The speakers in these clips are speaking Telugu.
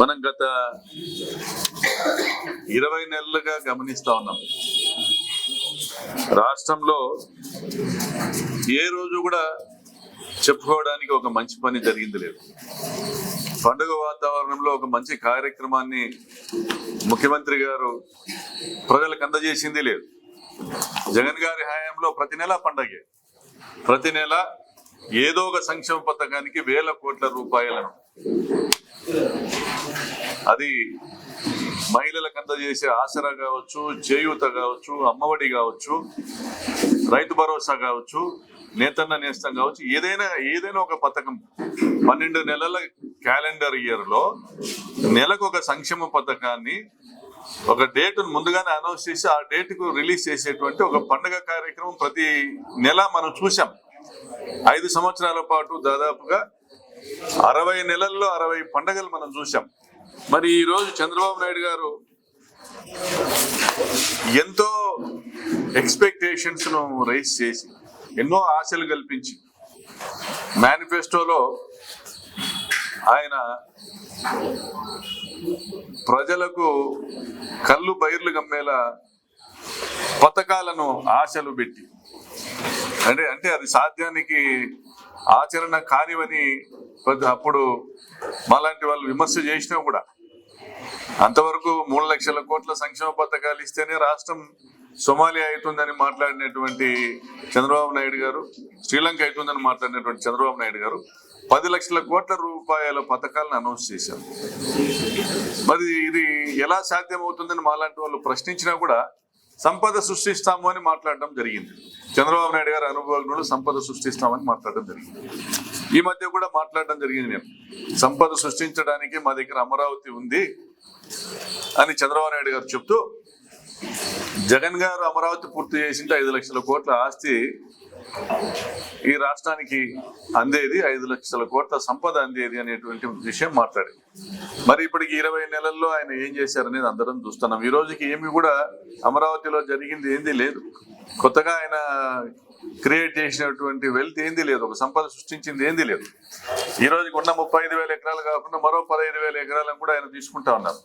మనం గత 20 నెలలుగా గమనిస్తా ఉన్నాం. రాష్ట్రంలో ఏ రోజు కూడా చెప్పుకోవడానికి ఒక మంచి పని జరిగింది లేదు. పండుగ వాతావరణంలో ఒక మంచి కార్యక్రమాన్ని ముఖ్యమంత్రి గారు ప్రజలకు అందజేసింది లేదు. జగన్ గారి హయాంలో ప్రతి నెల పండగే, ప్రతి నెల ఏదో ఒక సంక్షేమ పథకానికి వేల కోట్ల రూపాయలను, అది మహిళలకు అందజేసే ఆసరా కావచ్చు, చేయూత కావచ్చు, అమ్మఒడి కావచ్చు, రైతు భరోసా కావచ్చు, నేతన్న నేస్తం కావచ్చు, ఏదైనా ఒక పథకం 12 నెలల క్యాలెండర్ ఇయర్ లో నెలకు ఒక సంక్షేమ పథకాన్ని ఒక డేట్ ముందుగానే అనౌన్స్ చేసి ఆ డేట్ కు రిలీజ్ చేసేటువంటి ఒక పండుగ కార్యక్రమం ప్రతి నెల మనం చూసాం. 5 సంవత్సరాల పాటు దాదాపుగా 60 నెలల్లో 60 పండుగలు మనం చూసాం. మరి ఈ రోజు చంద్రబాబు నాయుడు గారు ఎంతో ఎక్స్పెక్టేషన్స్ ను రైజ్ చేసి, ఎన్నో ఆశలు కల్పించి, మేనిఫెస్టోలో ఆయన ప్రజలకు కళ్ళు బైర్లు గమ్మేలా పథకాలను ఆశలు పెట్టి, అంటే అది సాధ్యానికి ఆచరణ కానివని అప్పుడు మాలాంటి వాళ్ళు విమర్శ చేసినా కూడా, అంతవరకు 3 లక్షల కోట్ల సంక్షేమ పథకాలు ఇస్తేనే రాష్ట్రం సోమాలియా అవుతుందని మాట్లాడినటువంటి చంద్రబాబు నాయుడు గారు, శ్రీలంక అవుతుందని మాట్లాడినటువంటి చంద్రబాబు నాయుడు గారు 10 లక్షల కోట్ల రూపాయల పథకాలను అనౌన్స్ చేశారు. మరి ఇది ఎలా సాధ్యమవుతుందని మాలాంటి వాళ్ళు ప్రశ్నించినా కూడా సంపద సృష్టిస్తాము అని మాట్లాడడం జరిగింది. చంద్రబాబు నాయుడు గారు అనుభవజ్ఞులు సంపద సృష్టిస్తామని మాట్లాడడం జరిగింది. ఈ మధ్య కూడా మాట్లాడడం జరిగింది, నేను సంపద సృష్టించడానికి మా దగ్గర అమరావతి ఉంది అని చంద్రబాబు నాయుడు గారు చెప్తూ, జగన్ గారు అమరావతి పూర్తి చేసింటే 5 లక్షల కోట్ల ఆస్తి ఈ రాష్ట్రానికి అందేది, 5 లక్షల కోట్ల సంపద అందేది అనేటువంటి విషయం మాట్లాడి, మరి ఇప్పటికి 20 నెలల్లో ఆయన ఏం చేశారనేది అందరం చూస్తున్నాం. ఈ రోజుకి ఏమి కూడా అమరావతిలో జరిగింది ఏంది లేదు, కొత్తగా ఆయన క్రియేట్ చేసినటువంటి వెల్త్ ఏంది లేదు, ఒక సంపద సృష్టించింది ఏంది లేదు. ఈ రోజుకి ఉన్న 35,000 ఎకరాలు కాకుండా మరో 15,000 ఎకరాలను కూడా ఆయన తీసుకుంటా ఉన్నారు.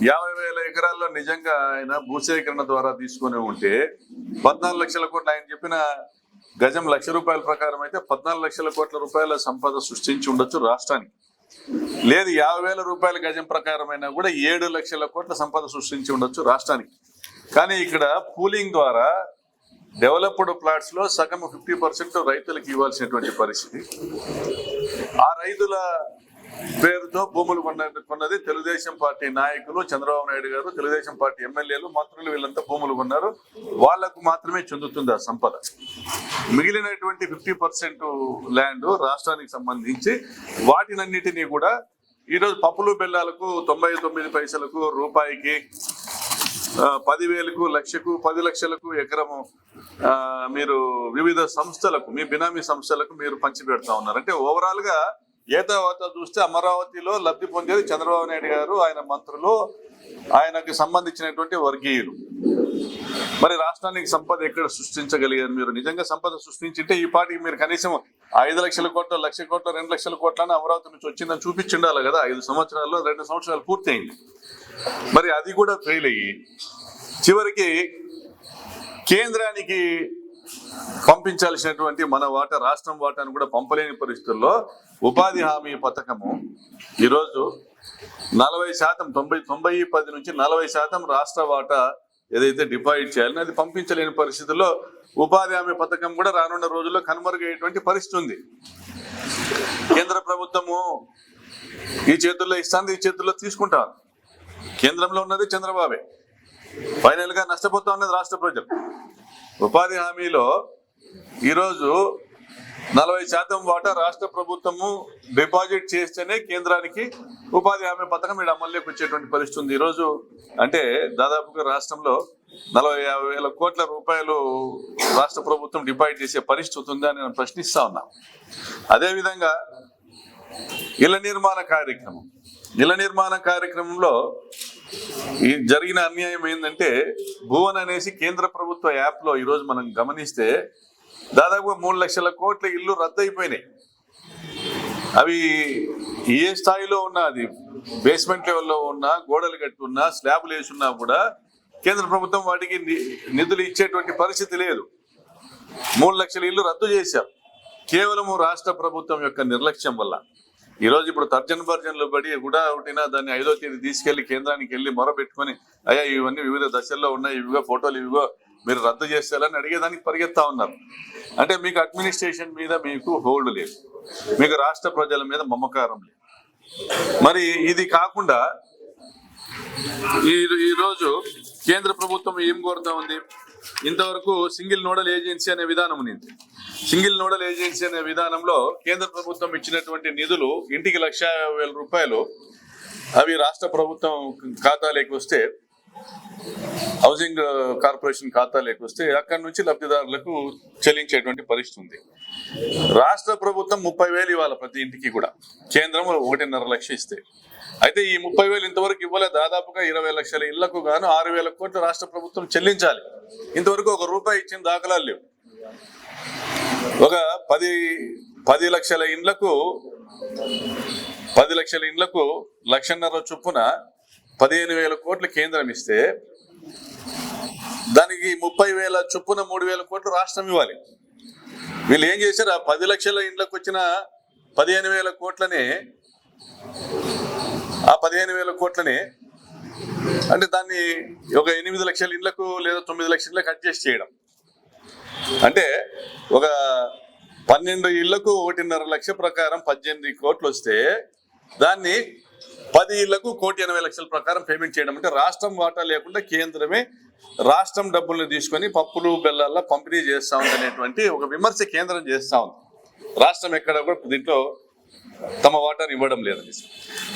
50,000 ఎకరాల్లో నిజంగా ఆయన భూసేకరణ ద్వారా తీసుకుని ఉంటే 14 లక్షల కోట్లు, ఆయన చెప్పిన గజం ₹1,00,000 ప్రకారం అయితే 14 లక్షల కోట్ల రూపాయల సంపద సృష్టించి ఉండొచ్చు రాష్ట్రానికి. లేదు 50,000 గజం ప్రకారం అయినా కూడా 7 లక్షల కోట్ల సంపద సృష్టించి ఉండొచ్చు రాష్ట్రానికి. కానీ ఇక్కడ పూలింగ్ ద్వారా డెవలప్డ్ ప్లాట్స్ లో సగం 50% రైతులకు ఇవ్వాల్సినటువంటి పరిస్థితి. ఆ రైతుల పేరుతో భూములు కొన్నది తెలుగుదేశం పార్టీ నాయకులు, చంద్రబాబు నాయుడు గారు, తెలుగుదేశం పార్టీ ఎమ్మెల్యేలు, మంత్రులు, వీళ్ళంతా భూములు కొన్నారు. వాళ్లకు మాత్రమే చెందుతుంది ఆ సంపద. మిగిలినటువంటి 50% ల్యాండ్ రాష్ట్రానికి సంబంధించి వాటినన్నిటినీ కూడా ఈరోజు పప్పులు బెల్లాలకు 99 పైసలకు, రూపాయికి, 10,000కు, 1,00,000కు, 10 లక్షలకు ఎకరము మీరు వివిధ సంస్థలకు, మీ బినామీ సంస్థలకు మీరు పంచిపెడతా ఉన్నారు. అంటే ఓవరాల్ గా ఏతావాత చూస్తే అమరావతిలో లబ్ధి పొందేది చంద్రబాబు నాయుడు గారు, ఆయన మంత్రులు, ఆయనకు సంబంధించినటువంటి వర్గీయులు. మరి రాష్ట్రానికి సంపద ఎక్కడ సృష్టించగలిగారు? మీరు నిజంగా సంపద సృష్టించింటే ఈ పాటికి మీరు కనీసం 5 లక్షల కోట్ల, 1,00,000 కోట్ల, 2 లక్షల కోట్లని అమరావతి నుంచి వచ్చిందని చూపించిండాలి కదా. 5 సంవత్సరాల్లో 2 సంవత్సరాలు పూర్తయింది. మరి అది కూడా ఫెయిల్ అయ్యి చివరికి కేంద్రానికి పంపించాల్సినటువంటి మన వాటా, రాష్ట్రం వాటాను కూడా పంపలేని పరిస్థితుల్లో ఉపాధి హామీ పథకము ఈరోజు 40%, 90% నుంచి 40% రాష్ట్ర వాటా ఏదైతే డిపాజిట్ చేయాలని అది పంపించలేని పరిస్థితుల్లో ఉపాధి హామీ పథకం కూడా రానున్న రోజుల్లో కనుమరుగయ్యేటువంటి పరిస్థితి ఉంది. కేంద్ర ప్రభుత్వము ఈ చేతుల్లో ఇస్తుంది, ఈ చేతుల్లో తీసుకుంటారు. కేంద్రంలో ఉన్నది చంద్రబాబే, ఫైనల్ గా నష్టపోతా ఉన్నది రాష్ట్ర ప్రజలు. ఉపాధి హామీలో ఈరోజు 40% వాటా రాష్ట్ర ప్రభుత్వము డిపాజిట్ చేస్తేనే కేంద్రానికి ఉపాధి హామీ పథకం ఇక్కడ అమల్లోకి వచ్చేటువంటి పరిస్థితి ఉంది. ఈరోజు అంటే దాదాపుగా రాష్ట్రంలో 40,000 కోట్ల రూపాయలు రాష్ట్ర ప్రభుత్వం డిపాజిట్ చేసే పరిస్థితి ఉందా అని నేను ప్రశ్నిస్తా ఉన్నా. అదేవిధంగా ఇళ్ల నిర్మాణ కార్యక్రమంలో ఈ జరిగిన అన్యాయం ఏంటంటే, భువన్ అనేసి కేంద్ర ప్రభుత్వ యాప్ లో ఈరోజు మనం గమనిస్తే దాదాపుగా 3 లక్షల కోట్ల ఇల్లు రద్దయిపోయినాయి. అవి ఏ స్థాయిలో ఉన్నా, అది బేస్మెంట్ లెవెల్లో ఉన్నా, గోడలు కట్టున్నా, స్లాబ్లు వేసున్నా కూడా కేంద్ర ప్రభుత్వం వాటికి నిధులు ఇచ్చేటువంటి పరిస్థితి లేదు. 3 లక్షల ఇళ్లు రద్దు చేశారు కేవలం రాష్ట్ర ప్రభుత్వం యొక్క నిర్లక్ష్యం వల్ల. ఈరోజు ఇప్పుడు తర్జన భర్జనలు పడి కూడా ఒకటినా దాన్ని 5వ తేదీ తీసుకెళ్లి కేంద్రానికి వెళ్ళి మొరబెట్టుకొని, అయ్యా ఇవన్నీ వివిధ దశల్లో ఉన్నాయి, ఇవిగో ఫోటోలు ఇవిగో మీరు రద్దు చేసేయాలని అడిగేదానికి పరిగెత్తా ఉన్నారు. అంటే మీకు అడ్మినిస్ట్రేషన్ మీద మీకు హోల్డ్ లేదు, మీకు రాష్ట్ర ప్రజల మీద మమకారం లేదు. మరి ఇది కాకుండా ఈరోజు కేంద్ర ప్రభుత్వం ఏం కోరుతా ఉంది? ఇంతవరకు సింగిల్ నోడల్ ఏజెన్సీ అనే విధానం ఉంది. సింగిల్ నోడల్ ఏజెన్సీ అనే విధానంలో కేంద్ర ప్రభుత్వం ఇచ్చినటువంటి నిధులు ఇంటికి 1,50,000 రూపాయలు అవి రాష్ట్ర ప్రభుత్వం ఖాతాలోకి వస్తే, హౌసింగ్ కార్పొరేషన్ ఖాతాలోకి వస్తే అక్కడి నుంచి లబ్ధిదారులకు చెల్లించేటువంటి పరిస్థితి ఉంది. రాష్ట్ర ప్రభుత్వం 30,000 ఇవ్వాలి ప్రతి ఇంటికి కూడా, కేంద్రం 1.5 లక్షలు ఇస్తే. అయితే ఈ 30,000 ఇంతవరకు ఇవ్వలే. దాదాపుగా 20 లక్షల ఇళ్లకు గాను 6,000 కోట్లు రాష్ట్ర ప్రభుత్వం చెల్లించాలి. ఇంతవరకు 1 రూపాయి ఇచ్చిన దాఖలాలు లేవు. ఒక 10 లక్షల ఇండ్లకు 1,50,000 చొప్పున 15,000 కోట్లు కేంద్రం ఇస్తే, దానికి 30,000 చొప్పున 3,000 కోట్లు రాష్ట్రం ఇవ్వాలి. వీళ్ళు ఏం చేశారు? ఆ 10 లక్షల ఇండ్లకు వచ్చిన 15,000 కోట్లనే, ఆ 15,000 కోట్లనే అంటే దాన్ని ఒక 8 లక్షల ఇండ్లకు లేదా 9 లక్షల ఇండ్లకు అడ్జస్ట్ చేయడం. అంటే ఒక 12 ఇళ్లకు 1.5 లక్ష ప్రకారం 18 కోట్లు వస్తే, దాన్ని 10 ఇళ్లకు 1,80,00,000 ప్రకారం పేమెంట్ చేయడం. అంటే రాష్ట్రం వాటా లేకుండా కేంద్రమే రాష్ట్రం డబ్బులను తీసుకొని పప్పులు బెల్లాల్లో పంపిణీ చేస్తా ఉంది అనేటువంటి ఒక విమర్శ కేంద్రం చేస్తా ఉంది. రాష్ట్రం ఎక్కడ కూడా దీంట్లో తమ వాటాను ఇవ్వడం లేదని.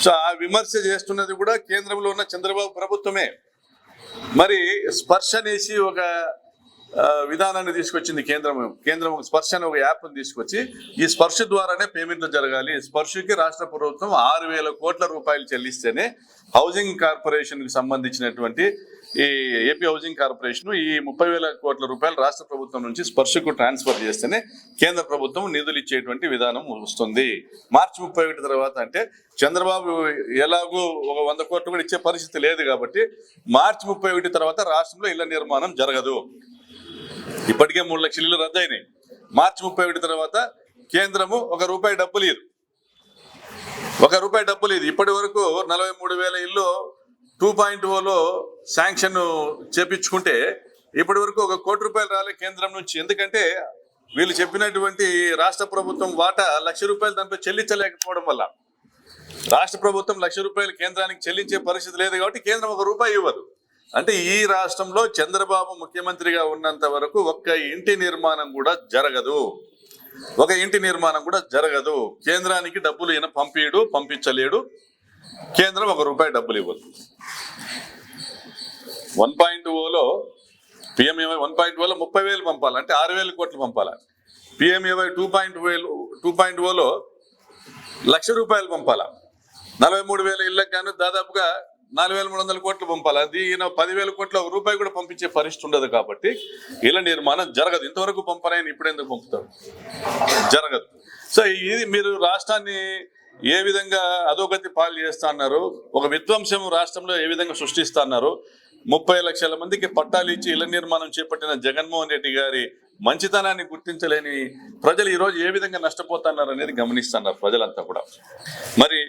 సో ఆ విమర్శ చేస్తున్నది కూడా కేంద్రంలో ఉన్న చంద్రబాబు ప్రభుత్వమే. మరి స్పర్శ అనేసి ఒక విధానాన్ని తీసుకొచ్చింది కేంద్రం స్పర్శ అనే ఒక యాప్ను తీసుకొచ్చి, ఈ స్పర్శ ద్వారానే పేమెంట్లు జరగాలి. స్పర్శకి రాష్ట్ర ప్రభుత్వం 6,000 కోట్ల రూపాయలు చెల్లిస్తేనే హౌసింగ్ కార్పొరేషన్ కి సంబంధించినటువంటి ఈ ఏపీ హౌసింగ్ కార్పొరేషన్ ఈ 30,000 కోట్ల రూపాయలు రాష్ట్ర ప్రభుత్వం నుంచి స్పర్శకు ట్రాన్స్ఫర్ చేస్తేనే కేంద్ర ప్రభుత్వం నిధులు ఇచ్చేటువంటి విధానం వస్తుంది. మార్చి 31 తర్వాత అంటే చంద్రబాబు ఎలాగూ ఒక 100 కోట్లు కూడా ఇచ్చే పరిస్థితి లేదు కాబట్టి మార్చి 31 తర్వాత రాష్ట్రంలో ఇళ్ల నిర్మాణం జరగదు. ఇప్పటికే 3 లక్షల ఇళ్లు రద్దయినాయి. మార్చి 31 తర్వాత కేంద్రము 1 రూపాయి డబ్బులు లేదు. 1 రూపాయి డబ్బులు లేదు. ఇప్పటి వరకు 43,000 ఇల్లు 2.0లో శాంక్షన్ చేపించుకుంటే ఇప్పటి వరకు 1 కోటి రూపాయలు రాలే కేంద్రం నుంచి. ఎందుకంటే వీళ్ళు చెప్పినటువంటి రాష్ట్ర ప్రభుత్వం వాటా 1,00,000 రూపాయలు దాంట్లో చెల్లించలేకపోవడం వల్ల, రాష్ట్ర ప్రభుత్వం 1,00,000 రూపాయలు కేంద్రానికి చెల్లించే పరిస్థితి లేదు కాబట్టి కేంద్రం 1 రూపాయి ఇవ్వదు. అంటే ఈ రాష్ట్రంలో చంద్రబాబు ముఖ్యమంత్రిగా ఉన్నంత వరకు ఒక్క ఇంటి నిర్మాణం కూడా జరగదు. కేంద్రానికి డబ్బులు ఈయన పంపించలేడు. కేంద్రం 1 రూపాయి డబ్బులు ఇవ్వదు. 1.0లో పిఎంఏవై 1.0లో 30,000 పంపాలి, అంటే 6,000 కోట్లు పంపాలి. పిఎంఏవై 2.0లో 1,00,000 రూపాయలు పంపాలా. 43,000 ఇళ్లకు గాను దాదాపుగా 4,300 కోట్లు పంపాలి. అది ఈయన 10,000 కోట్లు 1 రూపాయి కూడా పంపించే పరిస్థితి ఉండదు కాబట్టి ఇళ్ల నిర్మాణం జరగదు. ఇంతవరకు పంపనని ఇప్పుడు ఎందుకు పంపుతారు? జరగదు. సో ఇది మీరు రాష్ట్రాన్ని ఏ విధంగా అధోగతి పాలు చేస్తా అన్నారు, ఒక విధ్వంసం రాష్ట్రంలో ఏ విధంగా సృష్టిస్తా అన్నారు. 30 లక్షల మందికి పట్టాలు ఇచ్చి ఇళ్ల నిర్మాణం చేపట్టిన జగన్మోహన్ రెడ్డి గారి మంచితనాన్ని గుర్తించలేని ప్రజలు ఈరోజు ఏ విధంగా నష్టపోతున్నారు అనేది గమనిస్తున్నారు ప్రజలంతా కూడా. మరి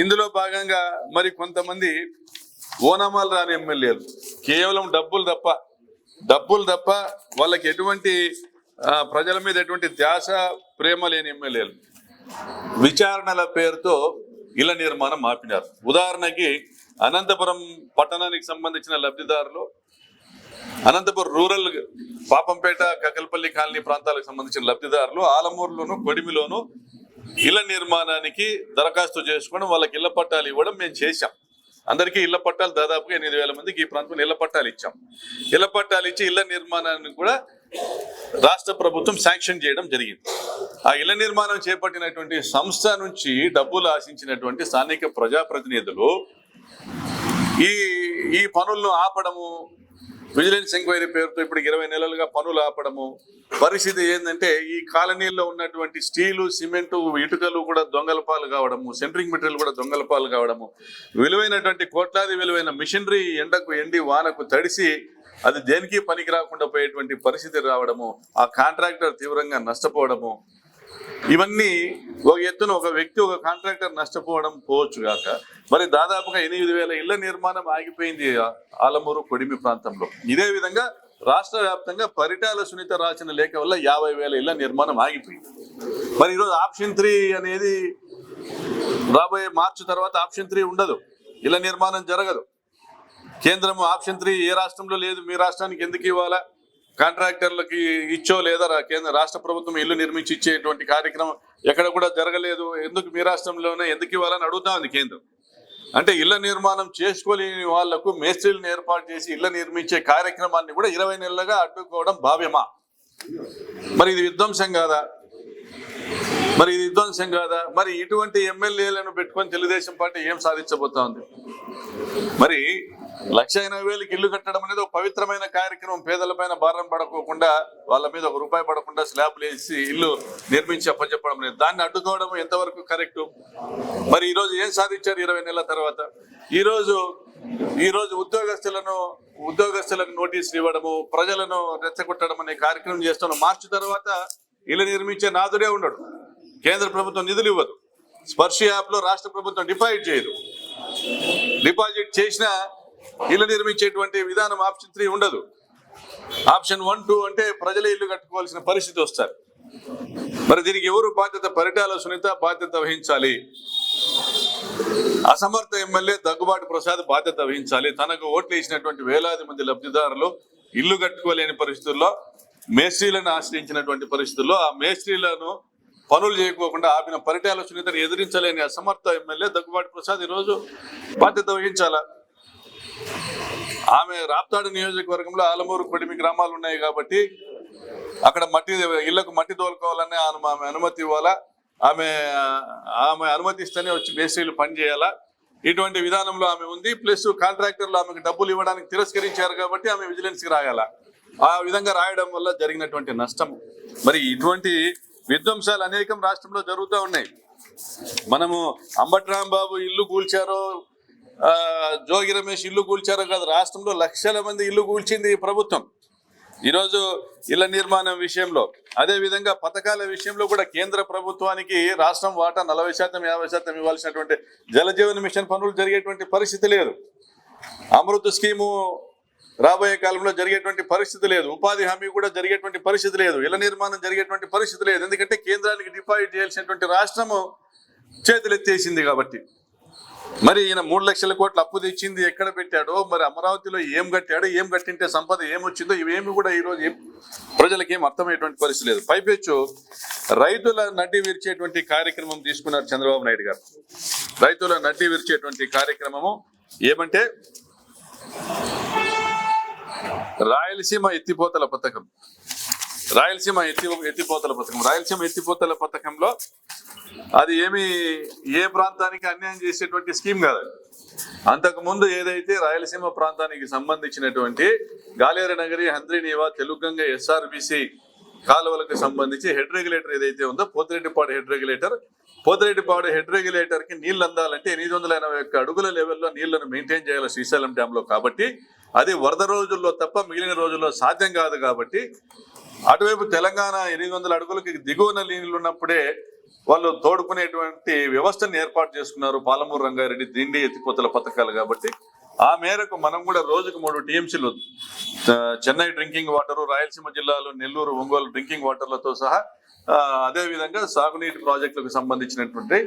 ఇందులో భాగంగా మరి కొంతమంది ఓనామాలు రాని ఎమ్మెల్యేలు, కేవలం డబ్బులు తప్ప వాళ్ళకి ఎటువంటి ప్రజల మీద ఎటువంటి ధ్యాస ప్రేమ లేని ఎమ్మెల్యేలు విచారణల పేరుతో ఇళ్ల నిర్మాణం ఆపినారు. ఉదాహరణకి అనంతపురం పట్టణానికి సంబంధించిన లబ్ధిదారులు, అనంతపురం రూరల్ పాపంపేట కకల్పల్లి కాలనీ ప్రాంతాలకు సంబంధించిన లబ్ధిదారులు ఆలమూరులోను కొడిమిలోను ఇళ్ల నిర్మాణానికి దరఖాస్తు చేసుకొని వాళ్ళకి ఇళ్ల పట్టాలు ఇవ్వడం మేము చేశాం. అందరికీ ఇళ్ల పట్టాలు దాదాపుగా 8,000 మందికి ఈ ప్రాంతంలో ఇళ్ల పట్టాలు ఇచ్చాం. ఇళ్ల పట్టాలు ఇచ్చి ఇళ్ల నిర్మాణాన్ని కూడా రాష్ట్ర ప్రభుత్వం శాంక్షన్ చేయడం జరిగింది. ఆ ఇళ్ల నిర్మాణం చేపట్టినటువంటి సంస్థ నుంచి డబ్బులు ఆశించినటువంటి స్థానిక ప్రజాప్రతినిధులు ఈ పనులను ఆపడము, విజిలెన్స్ ఎంక్వైరీ పేరుతో ఇప్పుడు 20 నెలలుగా పనులు ఆపడము. పరిస్థితి ఏంటంటే ఈ కాలనీలో ఉన్నటువంటి స్టీలు, సిమెంటు, ఇటుకలు కూడా దొంగల పాలు కావడము, సెంట్రింగ్ మెటీరియల్ కూడా దొంగల పాలు కావడము, విలువైనటువంటి కోట్లాది విలువైన మిషనరీ ఎండకు ఎండి వానకు తడిసి అది దేనికి పనికి రాకుండా పోయేటువంటి పరిస్థితి రావడము, ఆ కాంట్రాక్టర్ తీవ్రంగా నష్టపోవడము, ఇవన్నీ ఒక ఎత్తున ఒక వ్యక్తి, ఒక కాంట్రాక్టర్ నష్టపోవడం పోవచ్చు కాక మరి దాదాపుగా 8,000 ఇళ్ల నిర్మాణం ఆగిపోయింది ఆలమూరు కొడిమి ప్రాంతంలో. ఇదే విధంగా రాష్ట్ర వ్యాప్తంగా పరిటాల సునీత రాసిన లేఖ వల్ల 50,000 ఇళ్ల నిర్మాణం ఆగిపోయింది. మరి ఈరోజు ఆప్షన్ 3 అనేది రాబోయే మార్చి తర్వాత ఆప్షన్ 3 ఉండదు, ఇళ్ల నిర్మాణం జరగదు. కేంద్రం ఆప్షన్ 3 ఏ రాష్ట్రంలో లేదు, మీ రాష్ట్రానికి ఎందుకు ఇవ్వాలా? కాంట్రాక్టర్లకి ఇచ్చో లేదా కేంద్ర రాష్ట్ర ప్రభుత్వం ఇల్లు నిర్మించి ఇచ్చేటువంటి కార్యక్రమం ఎక్కడ కూడా జరగలేదు, ఎందుకు మీ రాష్ట్రంలోనే ఎందుకు ఇవ్వాలని అడుగుతా ఉంది కేంద్రం. అంటే ఇళ్ల నిర్మాణం చేసుకోలేని వాళ్లకు మేస్త్రీలను ఏర్పాటు చేసి ఇళ్ల నిర్మించే కార్యక్రమాన్ని కూడా 20 నెలలుగా అడ్డుకోవడం భావ్యమా? మరి ఇది విధ్వంసం కాదా? మరి ఇటువంటి ఎమ్మెల్యేలను పెట్టుకొని తెలుగుదేశం పార్టీ ఏం సాధించబోతా ఉంది? మరి 1,80,000కి ఇల్లు కట్టడం అనేది ఒక పవిత్రమైన కార్యక్రమం. పేదలపైన భారం పడకోకుండా, వాళ్ళ మీద ₹1 పడకుండా స్లాబ్లు వేసి ఇల్లు నిర్మించి అప్పచెప్పడం అనేది, దాన్ని అడ్డుకోవడం ఎంతవరకు కరెక్టు? మరి ఈరోజు ఏం సాధించారు 20 నెలల తర్వాత? ఈరోజు ఉద్యోగస్తులకు నోటీసులు ఇవ్వడము, ప్రజలను రెచ్చగొట్టడం అనే కార్యక్రమం చేస్తున్నాం. మార్చి తర్వాత ఇల్లు నిర్మించే నాదుడే ఉండడు, కేంద్ర ప్రభుత్వం నిధులు ఇవ్వదు, స్పర్శ యాప్ లో రాష్ట్ర ప్రభుత్వం డిపాజిట్ చేయదు, డిపాజిట్ చేసిన ఇల్లు నిర్మించేటువంటి విధానం ఆప్షన్ 3 ఉండదు. ఆప్షన్ 1, 2 అంటే ప్రజలే ఇల్లు కట్టుకోవాల్సిన పరిస్థితి వస్తారు. మరి దీనికి ఎవరు బాధ్యత? పరిటాల సునీత బాధ్యత వహించాలి, అసమర్థ ఎమ్మెల్యే దగ్గుబాటి ప్రసాద్ బాధ్యత వహించాలి. తనకు ఓట్లు వేసినటువంటి వేలాది మంది లబ్ధిదారులు ఇల్లు కట్టుకోలేని పరిస్థితుల్లో, మేస్త్రీలను ఆశ్రయించినటువంటి పరిస్థితుల్లో ఆ మేస్త్రీలను పనులు చేయకోకుండా ఆపిన పరిటాల సునీతను ఎదిరించలేని అసమర్థ ఎమ్మెల్యే దగ్గుబాటి ప్రసాద్ ఈరోజు బాధ్యత వహించాలా. ఆమె రాప్తాడు నియోజకవర్గంలో ఆలమూరు కొడిమి గ్రామాలు ఉన్నాయి కాబట్టి అక్కడ ఇళ్లకు మట్టి తోలుకోవాలని ఆమె అనుమతి ఇవ్వాలా, ఆమె అనుమతి ఇస్తేనే వచ్చి మేస్త్రీలు పని చేయాలా. ఇటువంటి విధానంలో ఆమె ఉంది. ప్లస్ కాంట్రాక్టర్లు ఆమెకు డబ్బులు ఇవ్వడానికి తిరస్కరించారు కాబట్టి ఆమె విజిలెన్స్కి రాయాలా. ఆ విధంగా రాయడం వల్ల జరిగినటువంటి నష్టం. మరి ఇటువంటి విధ్వంసాలు అనేకం రాష్ట్రంలో జరుగుతూ ఉన్నాయి. మనము అంబటి రాంబాబు ఇల్లు కూల్చారో, జోగి రమేష్ ఇల్లు కూల్చారో కాదు, రాష్ట్రంలో లక్షల మంది ఇల్లు కూల్చింది ఈ ప్రభుత్వం. ఈరోజు ఇళ్ల నిర్మాణం విషయంలో, అదే విధంగా పథకాల విషయంలో కూడా కేంద్ర ప్రభుత్వానికి రాష్ట్రం వాటా 40%, 50% ఇవ్వాల్సినటువంటి జలజీవన్ మిషన్ పనులు జరిగేటువంటి పరిస్థితి లేదు. అమృత్ స్కీము రాబోయే కాలంలో జరిగేటువంటి పరిస్థితి లేదు. ఉపాధి హామీ కూడా జరిగేటువంటి పరిస్థితి లేదు. ఇళ్ల నిర్మాణం జరిగేటువంటి పరిస్థితి లేదు. ఎందుకంటే కేంద్రానికి డిపాజిట్ చేయాల్సినటువంటి రాష్ట్రము చేతులెత్తేసింది కాబట్టి. మరి ఈయన 3 లక్షల కోట్ల అప్పు తెచ్చింది ఎక్కడ పెట్టాడో, మరి అమరావతిలో ఏం కట్టాడో, ఏం కట్టింటే సంపద ఏమొచ్చిందో ఇవేమి కూడా ఈరోజు ప్రజలకి ఏం అర్థమయ్యేటువంటి పరిస్థితి లేదు. పైపెచ్చు రైతుల నడ్డి విరిచేటువంటి కార్యక్రమం తీసుకున్నారు చంద్రబాబు నాయుడు గారు. రైతుల నడ్డి విరిచేటువంటి కార్యక్రమము ఏమంటే రాయలసీమ ఎత్తిపోతల పథకం. రాయలసీమ ఎత్తిపోతల పథకంలో అది ఏ ప్రాంతానికి అన్యాయం చేసేటువంటి స్కీమ్ కాదు. అంతకుముందు ఏదైతే రాయలసీమ ప్రాంతానికి సంబంధించినటువంటి గాలేరు నగరి, హంద్రీనీవా, తెలుగంగ, SRBC కాలువలకు సంబంధించి హెడ్ రెగ్యులేటర్ ఏదైతే ఉందో పోతిరెడ్డిపాడు హెడ్ రెగ్యులేటర్ కి నీళ్లు అందాలంటే 881 అడుగుల లెవెల్లో నీళ్లను మెయింటైన్ చేయాలి శ్రీశైలం డ్యామ్ లో. కాబట్టి అది వరద రోజుల్లో తప్ప మిగిలిన రోజుల్లో సాధ్యం కాదు. కాబట్టి అటువైపు తెలంగాణ 800 అడుగులకి దిగువన నీళ్లు ఉన్నప్పుడే వాళ్ళు తోడుకునేటువంటి వ్యవస్థను ఏర్పాటు చేసుకున్నారు పాలమూరు రంగారెడ్డి దిండి ఎత్తిపోతల పథకాలు. కాబట్టి ఆ మేరకు మనం కూడా రోజుకు 3 TMCలు చెన్నై డ్రింకింగ్ వాటర్, రాయలసీమ జిల్లాలో నెల్లూరు, ఒంగోలు డ్రింకింగ్ వాటర్లతో సహా అదే విధంగా సాగునీటి ప్రాజెక్టులకు సంబంధించినటువంటి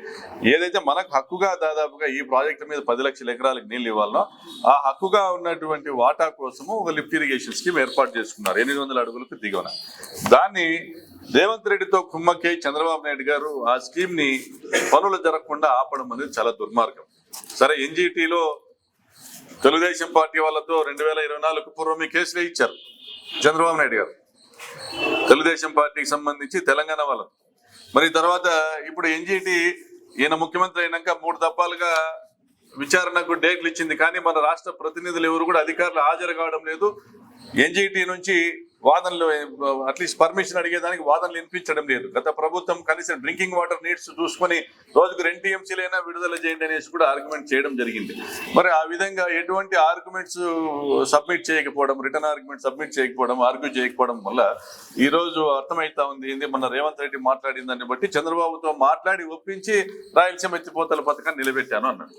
ఏదైతే మనకు హక్కుగా దాదాపుగా ఈ ప్రాజెక్టు మీద 10 లక్షల ఎకరాలకు నీళ్లు ఇవ్వాలనో ఆ హక్కుగా ఉన్నటువంటి వాటా కోసము ఒక లిఫ్ట్ ఇరిగేషన్ స్కీమ్ ఏర్పాటు చేసుకున్నారు 800 అడుగులకు దిగువన. దాన్ని రేవంత్ రెడ్డితో కుమ్మక్కై చంద్రబాబు నాయుడు గారు ఆ స్కీమ్ ని పనులు జరగకుండా ఆపడం అనేది చాలా దుర్మార్గం. సరే, NGTలో తెలుగుదేశం పార్టీ వాళ్ళతో 2024 పూర్వమే కేసులు ఇచ్చారు చంద్రబాబు నాయుడు గారు, తెలుగుదేశం పార్టీకి సంబంధించి తెలంగాణ వాళ్ళతో. మరి తర్వాత ఇప్పుడు NGT ఈయన ముఖ్యమంత్రి అయినాక 3 దఫాలుగా విచారణకు డేట్లు ఇచ్చింది. కానీ మన రాష్ట్ర ప్రతినిధులు ఎవరు కూడా అధికారులు హాజరు కావడం లేదు. ఎన్జిటి నుంచి వాదనలు అట్లీస్ట్ పర్మిషన్ అడిగేదానికి వాదనలు వినిపించడం లేదు. గత ప్రభుత్వం కనీసం డ్రింకింగ్ వాటర్ నీడ్స్ చూసుకొని రోజుకు 2 టీఎంసీలైనా విడుదల చేయండి అనేసి కూడా ఆర్గ్యుమెంట్ చేయడం జరిగింది. మరి ఆ విధంగా ఎటువంటి ఆర్గ్యుమెంట్స్ సబ్మిట్ చేయకపోవడం, రిటర్న్ ఆర్గ్యుమెంట్ సబ్మిట్ చేయకపోవడం, ఆర్గ్యూ చేయకపోవడం వల్ల ఈ రోజు అర్థమైతా ఉంది ఏంది మన రేవంత్ రెడ్డి మాట్లాడిన దాన్ని బట్టి చంద్రబాబుతో మాట్లాడి ఒప్పించి రాయలసీమ ఎత్తిపోతల పథకాన్ని నిలబెట్టాను అన్నాడు.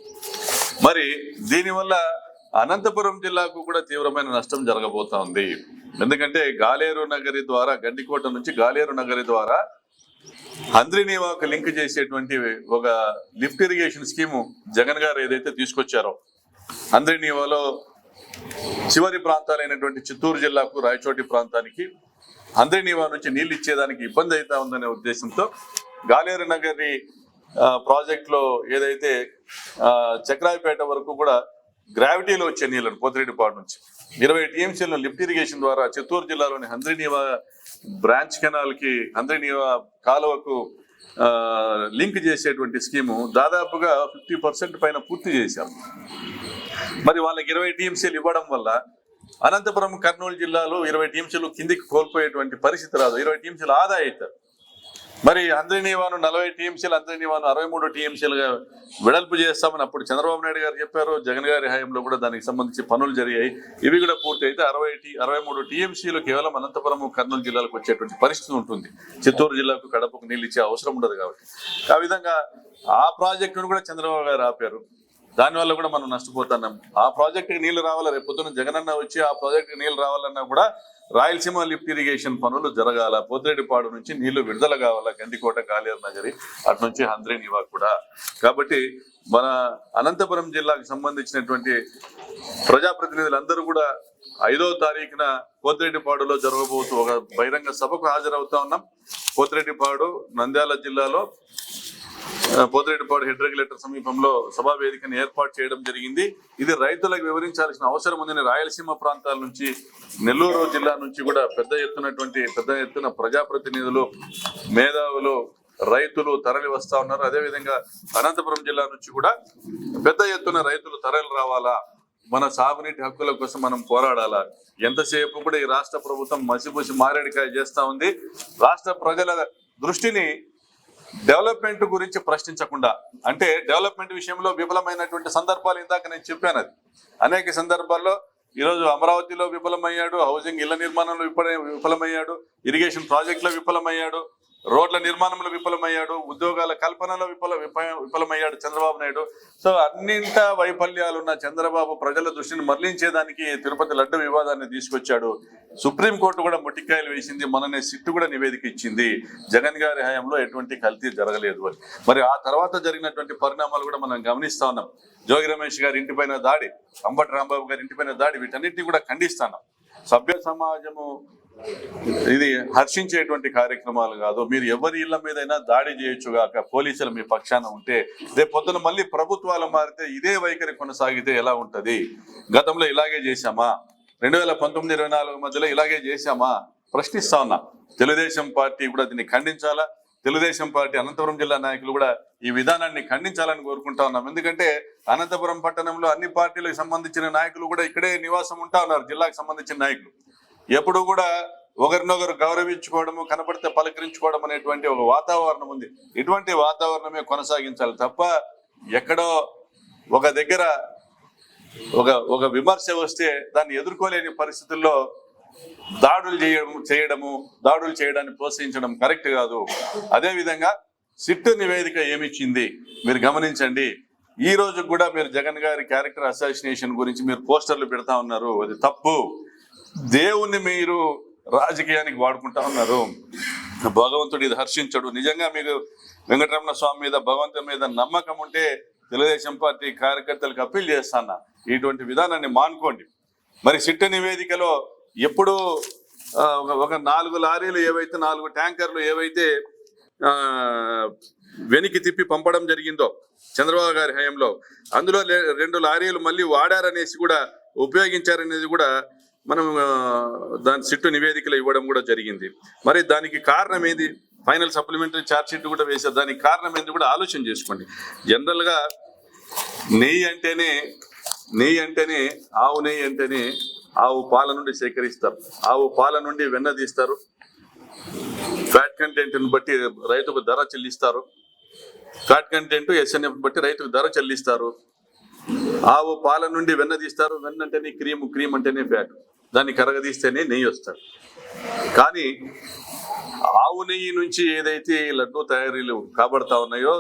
మరి దీనివల్ల అనంతపురం జిల్లాకు కూడా తీవ్రమైన నష్టం జరగబోతా ఉంది. ఎందుకంటే గాలేరు నగరి ద్వారా, గండికోట నుంచి గాలేరు నగరి ద్వారా హంద్రీనీవాకు లింక్ చేసేటువంటి ఒక లిఫ్ట్ ఇరిగేషన్ స్కీము జగన్ గారు ఏదైతే తీసుకొచ్చారో, హంద్రీనీవాలో చివరి ప్రాంతాలైనటువంటి చిత్తూరు జిల్లాకు, రాయచోటి ప్రాంతానికి హంద్రీనీవా నుంచి నీళ్లు ఇచ్చేదానికి ఇబ్బంది అవుతా ఉందనే ఉద్దేశంతో గాలేరు నగరి ప్రాజెక్టులో ఏదైతే చక్రాయపేట వరకు కూడా గ్రావిటీలో వచ్చే నీళ్లను పోతిరెడ్డిపాడు నుంచి 20 టీఎంసీలను లిఫ్ట్ ఇరిగేషన్ ద్వారా చిత్తూరు జిల్లాలోని హంద్రీనీవా బ్రాంచ్ కెనాల్ కి, హంద్రీనీవా కాలువకు లింక్ చేసేటువంటి స్కీము దాదాపుగా 50% పైన పూర్తి చేశాం. మరి వాళ్ళకి 20 టీఎంసీలు ఇవ్వడం వల్ల అనంతపురం, కర్నూలు జిల్లాలో 20 టీఎంసీలు కిందికి కోల్పోయేటువంటి పరిస్థితి రాదు. 20 టీఎంసీలు ఆదా అవుతారు. మరి హంద్రీనీవాను 40 టీఎంసీలు, హంద్రీనీవాను 63 టీఎంసీలుగా వెడల్పు చేస్తామని అప్పుడు చంద్రబాబు నాయుడు గారు చెప్పారు. జగన్ గారి హయాంలో కూడా దానికి సంబంధించి పనులు జరిగాయి. ఇవి కూడా పూర్తి అయితే 63 టీఎంసీలు కేవలం అనంతపురం, కర్నూలు జిల్లాలకు వచ్చేటువంటి పరిస్థితి ఉంటుంది. చిత్తూరు జిల్లాకు, కడపకు నీళ్ళు ఇచ్చే అవసరం ఉండదు కాబట్టి. ఆ విధంగా ఆ ప్రాజెక్టును కూడా చంద్రబాబు గారు ఆపారు. దానివల్ల కూడా మనం నష్టపోతున్నాం. ఆ ప్రాజెక్టుకి నీళ్లు రావాలా, రేపు పొద్దున జగనన్న వచ్చి ఆ ప్రాజెక్టుకి నీళ్లు రావాలన్నా కూడా రాయలసీమ లిఫ్ట్ ఇరిగేషన్ పనులు జరగాల, పోతిరెడ్డిపాడు నుంచి నీళ్లు విడుదల కావాలా, గండికోట, గాలేరు నగరి, అటు నుంచి హంద్రీనీవా కూడా. కాబట్టి మన అనంతపురం జిల్లాకు సంబంధించినటువంటి ప్రజాప్రతినిధులందరూ కూడా 5వ తారీఖున పోతిరెడ్డిపాడులో జరగబోతూ ఒక బహిరంగ సభకు హాజరవుతా ఉన్నాం. పోతిరెడ్డిపాడు నంద్యాల జిల్లాలో పోతిరెడ్డిపాడు హెడ్ రెగ్యులేటర్ సమీపంలో సభా వేదికను ఏర్పాటు చేయడం జరిగింది. ఇది రైతులకు వివరించాల్సిన అవసరం ఉందని రాయలసీమ ప్రాంతాల నుంచి, నెల్లూరు జిల్లా నుంచి కూడా పెద్ద ఎత్తున ప్రజాప్రతినిధులు, మేధావులు, రైతులు తరలి వస్తా ఉన్నారు. అదేవిధంగా అనంతపురం జిల్లా నుంచి కూడా పెద్ద ఎత్తున రైతులు తరలి రావాలా, మన సాగునీటి హక్కుల కోసం మనం పోరాడాలా. ఎంతసేపు కూడా ఈ రాష్ట్ర ప్రభుత్వం మసిపూసి మారేడికాయ చేస్తా ఉంది. రాష్ట్ర ప్రజల దృష్టిని డెవలప్మెంట్ గురించి ప్రశ్నించకుండా, అంటే డెవలప్మెంట్ విషయంలో విఫలమైనటువంటి సందర్భాలు ఇందాక నేను చెప్పాను. అది అనేక సందర్భాల్లో ఈరోజు అమరావతిలో విఫలమయ్యాడు, హౌసింగ్ ఇళ్ల నిర్మాణంలో విఫలమయ్యాడు, ఇరిగేషన్ ప్రాజెక్టులో విఫలమయ్యాడు, రోడ్ల నిర్మాణంలో విఫలమయ్యాడు, ఉద్యోగాల కల్పనలో విఫలమయ్యాడు చంద్రబాబు నాయుడు. సో అన్నింట వైఫల్యాలు ఉన్న చంద్రబాబు ప్రజల దృష్టిని మరలించేదానికి తిరుపతి లడ్డు వివాదాన్ని తీసుకొచ్చాడు. సుప్రీంకోర్టు కూడా మొట్టికాయలు వేసింది. మొన్ననే సిట్టు కూడా నివేదిక ఇచ్చింది, జగన్ గారి హయాంలో ఎటువంటి కల్తీ జరగలేదు అని. మరి ఆ తర్వాత జరిగినటువంటి పరిణామాలు కూడా మనం గమనిస్తా ఉన్నాం. జోగి రమేష్ గారి ఇంటిపైన దాడి, అంబటి రాంబాబు గారి ఇంటిపైన దాడి, వీటన్నిటిని కూడా ఖండిస్తున్నాం. సభ్య సమాజము ఇది హర్షించేటువంటి కార్యక్రమాలు కాదు. మీరు ఎవరి ఇళ్ల మీదైనా దాడి చేయొచ్చుగాక, పోలీసులు మీ పక్షాన ఉంటే. రేపు పొద్దున మళ్ళీ ప్రభుత్వాలు మారితే ఇదే వైఖరి కొనసాగితే ఎలా ఉంటది? గతంలో ఇలాగే చేశామా? 2019-24 మధ్యలో ఇలాగే చేశామా? ప్రశ్నిస్తా ఉన్నా. తెలుగుదేశం పార్టీ కూడా దీన్ని ఖండించాలా. తెలుగుదేశం పార్టీ అనంతపురం జిల్లా నాయకులు కూడా ఈ విధానాన్ని ఖండించాలని కోరుకుంటా ఉన్నాం. ఎందుకంటే అనంతపురం పట్టణంలో అన్ని పార్టీలకు సంబంధించిన నాయకులు కూడా ఇక్కడే నివాసం ఉంటా ఉన్నారు. జిల్లాకు సంబంధించిన నాయకులు ఎప్పుడు కూడా ఒకరినొకరు గౌరవించుకోవడము, కనపడితే పలకరించుకోవడం అనేటువంటి ఒక వాతావరణం ఉంది. ఇటువంటి వాతావరణమే కొనసాగించాలి తప్ప ఎక్కడో ఒక దగ్గర ఒక విమర్శ వస్తే దాన్ని ఎదుర్కోలేని పరిస్థితుల్లో దాడులు చేయడాన్ని ప్రోత్సహించడం కరెక్ట్ కాదు. అదేవిధంగా సిట్టు నివేదిక ఏమిచ్చింది మీరు గమనించండి. ఈ రోజు కూడా మీరు జగన్ గారి క్యారెక్టర్ అసాసినేషన్ గురించి మీరు పోస్టర్లు పెడతా ఉన్నారు. అది తప్పు. దేవుణ్ణి మీరు రాజకీయానికి వాడుకుంటా ఉన్నారు. భగవంతుడు ఇది హర్షించడు. నిజంగా మీకు వెంకటరమణ స్వామి మీద, భగవంతుని మీద నమ్మకం ఉంటే తెలుగుదేశం పార్టీ కార్యకర్తలకు అప్పీల్ చేస్తాను, ఇటువంటి విధానాన్ని మానుకోండి. మరి సిట్టు నివేదికలో ఎప్పుడు ఒక 4 లారీలు ఏవైతే, 4 ట్యాంకర్లు ఏవైతే వెనక్కి తిప్పి పంపడం జరిగిందో చంద్రబాబు గారి హయాంలో, అందులో 2 లారీలు మళ్ళీ వాడారనేసి కూడా, ఉపయోగించారనేది కూడా మనం దాని సిట్టు నివేదికలో ఇవ్వడం కూడా జరిగింది. మరి దానికి కారణం ఏది? ఫైనల్ సప్లిమెంటరీ ఛార్జ్ షీట్ కూడా వేశారు. దానికి కారణం ఏంది కూడా ఆలోచన చేసుకోండి. జనరల్గా నెయ్యి అంటేనే, ఆవు నెయ్యి అంటేనే ఆవు పాల నుండి సేకరిస్తారు, ఆవు పాల నుండి వెన్న తీస్తారు, ఫ్యాట్ కంటెంట్ బట్టి రైతుకు ధర చెల్లిస్తారు, ఫ్యాట్ కంటెంట్ ఎస్ఎన్ఎఫ్ బట్టి రైతుకు ధర చెల్లిస్తారు. ఆవు పాల నుండి వెన్న తీస్తారు, వెన్న అంటేనే క్రీమ్, క్రీమ్ అంటేనే ఫ్యాట్, దాన్ని కరగదీస్తేనే నెయ్యి వస్తారు. కానీ ఆవు నెయ్యి నుంచి ఏదైతే లడ్డూ తయారీలు కాబడతా ఉన్నాయో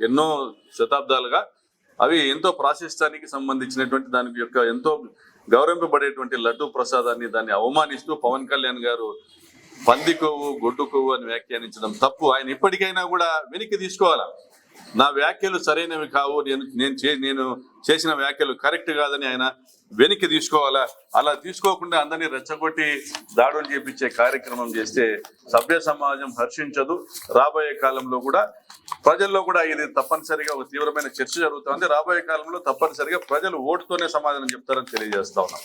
ఎన్నో శతాబ్దాలుగా అవి ఎంతో ప్రాశస్త్యానికి సంబంధించినటువంటి దానికి యొక్క ఎంతో గౌరవింపబడేటువంటి లడ్డూ ప్రసాదాన్ని దాన్ని అవమానిస్తూ పవన్ కళ్యాణ్ గారు పంది కొవ్వు గొడ్డు కొవ్వు అని వ్యాఖ్యానించడం తప్పు. ఆయన ఇప్పటికైనా కూడా వెనక్కి తీసుకోవాలా. నా వ్యాఖ్యలు సరైనవి కావు, నేను చేసిన వ్యాఖ్యలు కరెక్ట్ కాదని ఆయన వెనక్కి తీసుకోవాలా. అలా తీసుకోకుండా అందరినీ రెచ్చగొట్టి దాడులు చేపించే కార్యక్రమం చేస్తే సభ్య సమాజం హర్షించదు. రాబోయే కాలంలో కూడా ప్రజల్లో కూడా ఇది తప్పనిసరిగా ఒక తీవ్రమైన చర్చ జరుగుతుంది. రాబోయే కాలంలో తప్పనిసరిగా ప్రజలు ఓటుతోనే సమాధానం చెప్తారని తెలియజేస్తా ఉన్నాం.